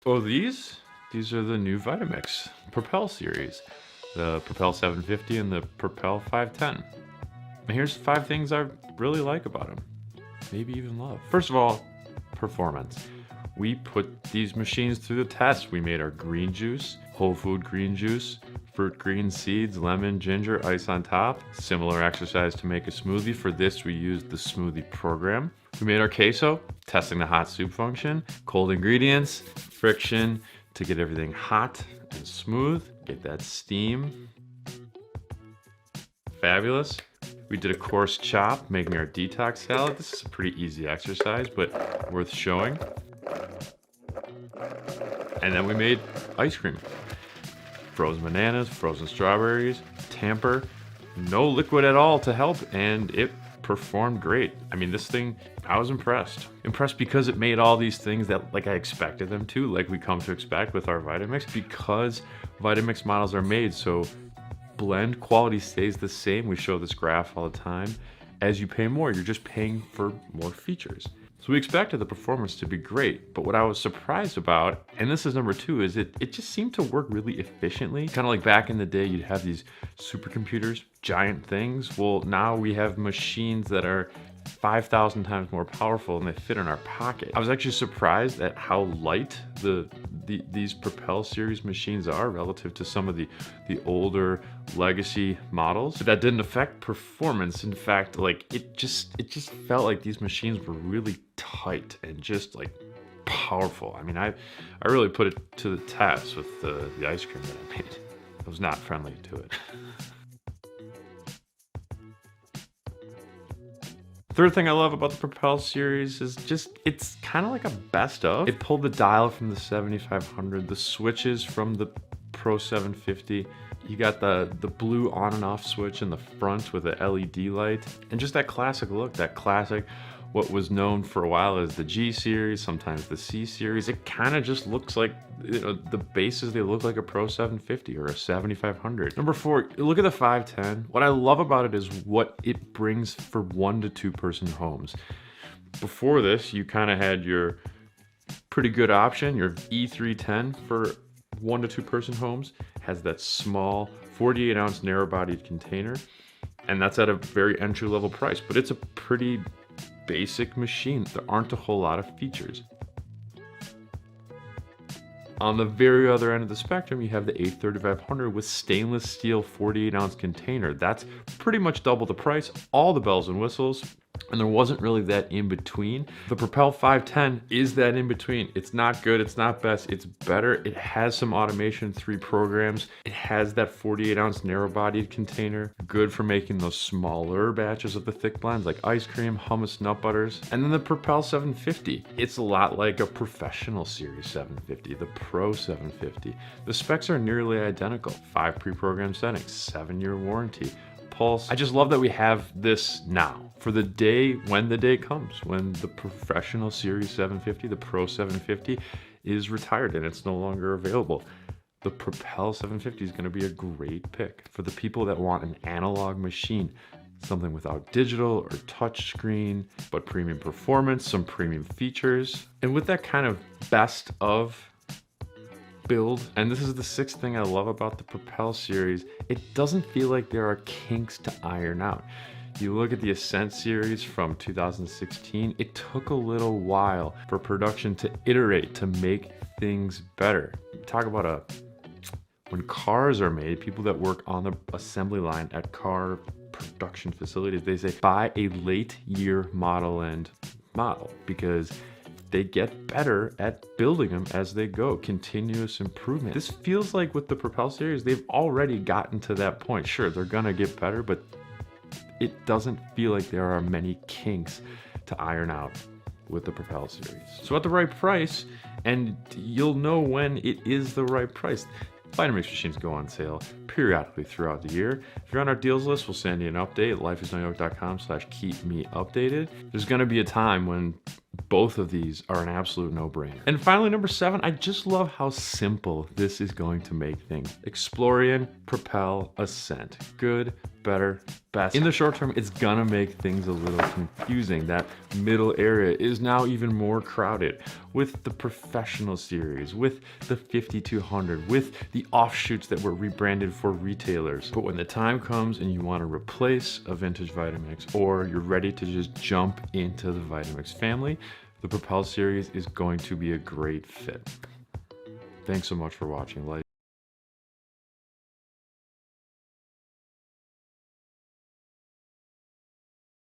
Oh, these are the new Vitamix Propel series, the Propel 750 and the Propel 510. And here's 5 things I really like about them, maybe even love. First of all, performance. We put these machines through the test. We made our green juice, whole food green juice, fruit green seeds, lemon, ginger, ice on top. Similar exercise to make a smoothie. For this, we used the smoothie program. We made our queso, testing the hot soup function, cold ingredients, friction to get everything hot and smooth, get that steam. Fabulous. We did a coarse chop, making our detox salad. This is a pretty easy exercise, but worth showing. And then we made ice cream. Frozen bananas, frozen strawberries, tamper, no liquid at all to help, and it performed great. I mean, this thing, I was impressed. Impressed because it made all these things that like I expected them to, like we come to expect with our Vitamix, because Vitamix models are made so blend quality stays the same. We show this graph all the time. As you pay more, you're just paying for more features. So we expected the performance to be great, but what I was surprised about, and this is number 2, is it just seemed to work really efficiently. Kind of like back in the day, you'd have these supercomputers, giant things. Well, now we have machines that are 5,000 times more powerful and they fit in our pocket. I was actually surprised at how light these Propel series machines are relative to some of the older legacy models. But that didn't affect performance. In fact, like it just felt like these machines were really tight and just like powerful. I mean, I really put it to the test with the ice cream that I made. I was not friendly to it. Third thing I love about the Propel series is just, it's kind of like a best of. It pulled the dial from the 7500, the switches from the Pro 750. You got the blue on and off switch in the front with the LED light. And just that classic look, that classic, what was known for a while as the G series, sometimes the C series. It kind of just looks like, you know, the bases, they look like a Pro 750 or a 7500. Number 4, look at the 510. What I love about it is what it brings for 1 to 2 person homes. Before this, you kind of had your pretty good option, your E310 for 1 to 2 person homes. Has that small 48 ounce narrow bodied container. And that's at a very entry level price, but it's a pretty basic machine. There aren't a whole lot of features. On the very other end of the spectrum, you have the A3500 with stainless steel 48 ounce container. That's pretty much double the price, all the bells and whistles, and there wasn't really that in between. The Propel 510 is that in between. It's not good, it's not best, it's better. It has some automation, 3 programs. It has that 48 ounce narrow bodied container, good for making those smaller batches of the thick blends like ice cream, hummus, nut butters. And then the Propel 750. It's a lot like a professional series 750, the Pro 750. The specs are nearly identical. 5 pre-programmed settings, 7-year warranty, pulse. I just love that we have this now for the day when the day comes, when the professional series 750, the Pro 750 is retired and it's no longer available. The Propel 750 is going to be a great pick for the people that want an analog machine, something without digital or touch screen, but premium performance, some premium features. And with that kind of best of build, and this is the 6th thing I love about the Propel series, it doesn't feel like there are kinks to iron out. You look at the Ascent series from 2016, it took a little while for production to iterate, to make things better. Talk about when cars are made, people that work on the assembly line at car production facilities, they say buy a late year model and model, because they get better at building them as they go. Continuous improvement. This feels like with the Propel series, they've already gotten to that point. Sure, they're gonna get better, but it doesn't feel like there are many kinks to iron out with the Propel series. So at the right price, and you'll know when it is the right price. Vitamix machines go on sale periodically throughout the year. If you're on our deals list, we'll send you an update. lifeisnoyoke.com/keepmeupdated. There's gonna be a time when both of these are an absolute no-brainer. And finally, number 7, I just love how simple this is going to make things. Explorian, Propel, Ascent. Good, better, best. In the short term, it's gonna make things a little confusing. That middle area is now even more crowded with the Professional series, with the 5200, with the offshoots that were rebranded for retailers. But when the time comes and you want to replace a vintage Vitamix, or you're ready to just jump into the Vitamix family, the Propel series is going to be a great fit. Thanks so much for watching.